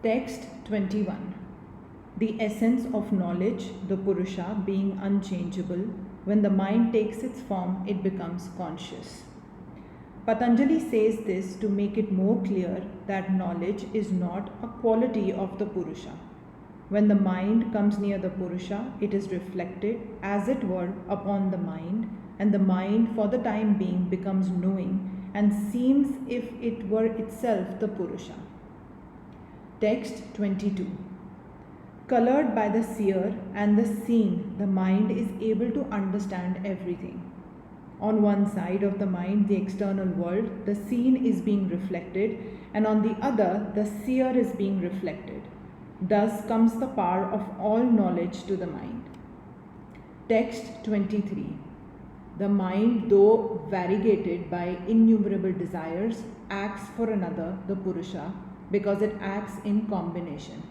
Text 21. The essence of knowledge, the Purusha, being unchangeable, when the mind takes its form, it becomes conscious. Patanjali says this to make it more clear that knowledge is not a quality of the Purusha. When the mind comes near the Purusha, it is reflected, as it were, upon the mind, and the mind for the time being becomes knowing and seems if it were itself the Purusha. Text 22. Colored by the seer and the seen, the mind is able to understand everything. On one side of the mind, the external world, the seen is being reflected, and on the other, the seer is being reflected. Thus comes the power of all knowledge to the mind. Text 23. The mind, though variegated by innumerable desires, acts for another, the Purusha, because it acts in combination.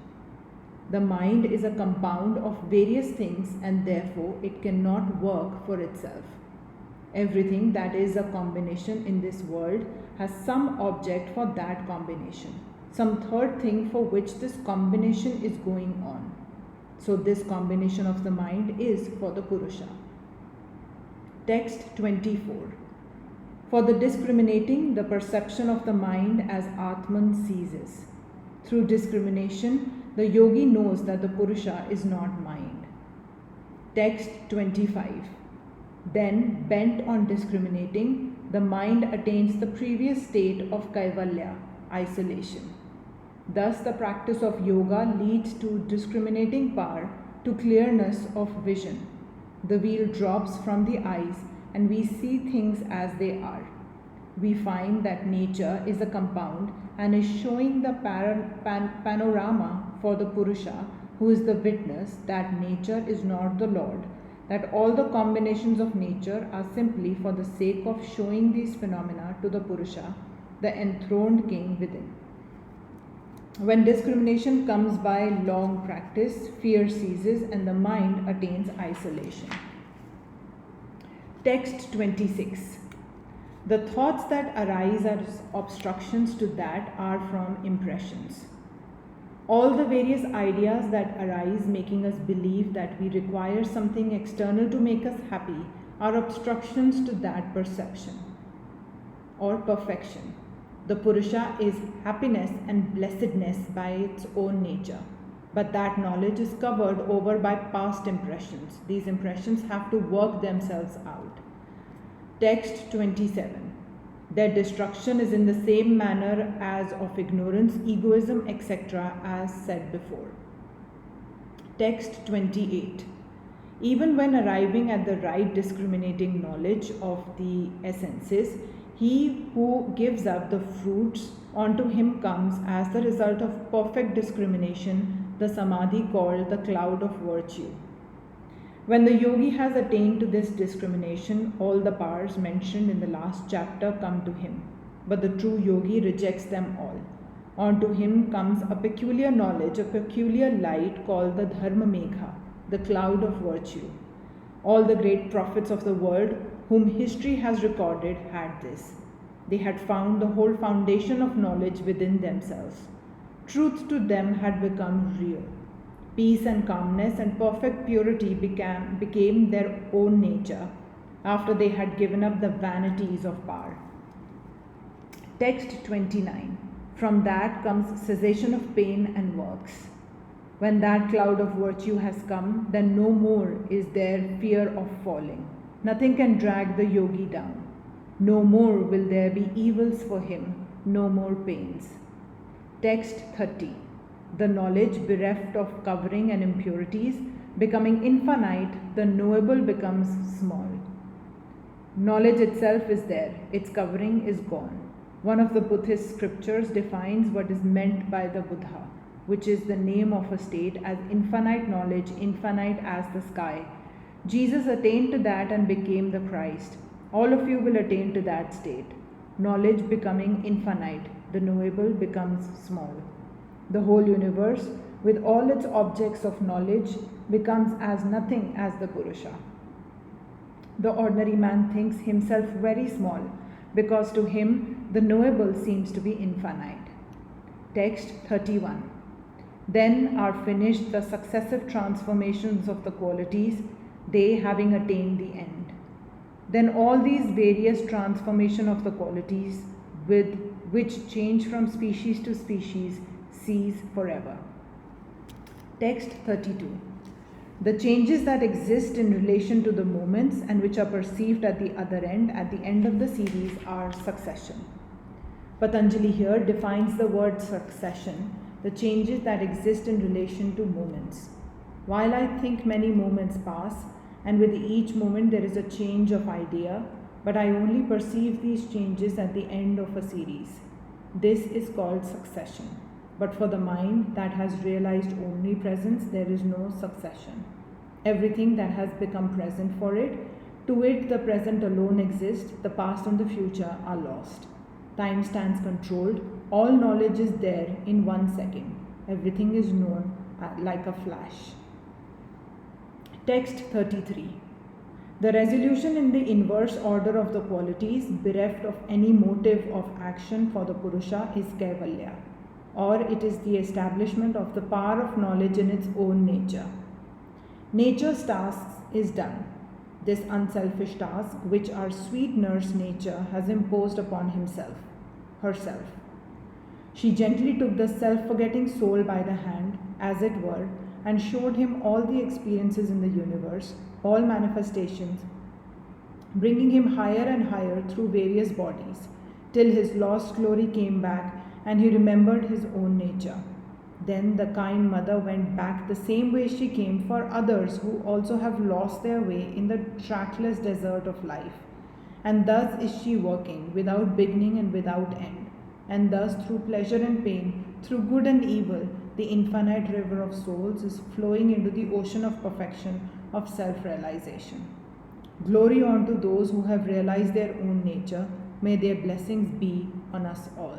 The mind is a compound of various things and therefore it cannot work for itself. Everything that is a combination in this world has some object for that combination, some third thing for which this combination is going on. So this combination of the mind is for the Purusha. Text 24. For the discriminating, the perception of the mind as Atman ceases. Through discrimination, the yogi knows that the Purusha is not mind. Text 25. Then, bent on discriminating, the mind attains the previous state of Kaivalya, isolation. Thus, the practice of yoga leads to discriminating power, to clearness of vision. The veil drops from the eyes and we see things as they are. We find that nature is a compound and is showing the panorama for the Purusha, who is the witness that nature is not the Lord, that all the combinations of nature are simply for the sake of showing these phenomena to the Purusha, the enthroned king within. When discrimination comes by long practice, fear ceases and the mind attains isolation. Text 26. The thoughts that arise as obstructions to that are from impressions. All the various ideas that arise making us believe that we require something external to make us happy are obstructions to that perception or perfection. The Purusha is happiness and blessedness by its own nature, but that knowledge is covered over by past impressions. These impressions have to work themselves out. Text 27. Their destruction is in the same manner as of ignorance, egoism, etc., as said before. Text 28. Even when arriving at the right discriminating knowledge of the essences, he who gives up the fruits onto him comes as the result of perfect discrimination, the samadhi called the cloud of virtue. When the yogi has attained to this discrimination, all the powers mentioned in the last chapter come to him. But the true yogi rejects them all. Onto him comes a peculiar knowledge, a peculiar light called the Dharma Megha, the cloud of virtue. All the great prophets of the world whom history has recorded had this. They had found the whole foundation of knowledge within themselves. Truth to them had become real. Peace and calmness and perfect purity became their own nature after they had given up the vanities of power. Text 29. From that comes cessation of pain and works. When that cloud of virtue has come, then no more is there fear of falling. Nothing can drag the yogi down. No more will there be evils for him, no more pains. Text 30. The knowledge bereft of covering and impurities, becoming infinite, the knowable becomes small. Knowledge itself is there, its covering is gone. One of the Buddhist scriptures defines what is meant by the Buddha, which is the name of a state, as infinite knowledge, infinite as the sky. Jesus attained to that and became the Christ. All of you will attain to that state. Knowledge becoming infinite, the knowable becomes small. The whole universe, with all its objects of knowledge, becomes as nothing as the Purusha. The ordinary man thinks himself very small, because to him the knowable seems to be infinite. Text 31. Then are finished the successive transformations of the qualities, they having attained the end. Then all these various transformation of the qualities with which change from species to species cease forever. Text 32. The changes that exist in relation to the moments and which are perceived at the end of the series are succession. Patanjali here defines the word succession, the changes that exist in relation to moments. While I think many moments pass, and with each moment there is a change of idea, but I only perceive these changes at the end of a series. This is called succession. But for the mind that has realized omnipresence, there is no succession. Everything that has become present for it, to it the present alone exists, the past and the future are lost. Time stands controlled, all knowledge is there in 1 second. Everything is known like a flash. Text 33. The resolution in the inverse order of the qualities, bereft of any motive of action for the Purusha, is Kaivalya, or it is the establishment of the power of knowledge in its own nature. Nature's task is done. This unselfish task, which our sweet nurse nature has imposed upon herself. She gently took the self-forgetting soul by the hand, as it were, and showed him all the experiences in the universe, all manifestations, bringing him higher and higher through various bodies, till his lost glory came back and he remembered his own nature. Then the kind mother went back the same way she came for others who also have lost their way in the trackless desert of life. And thus is she working, without beginning and without end. And thus, through pleasure and pain, through good and evil, the infinite river of souls is flowing into the ocean of perfection of self-realization. Glory unto those who have realized their own nature. May their blessings be on us all.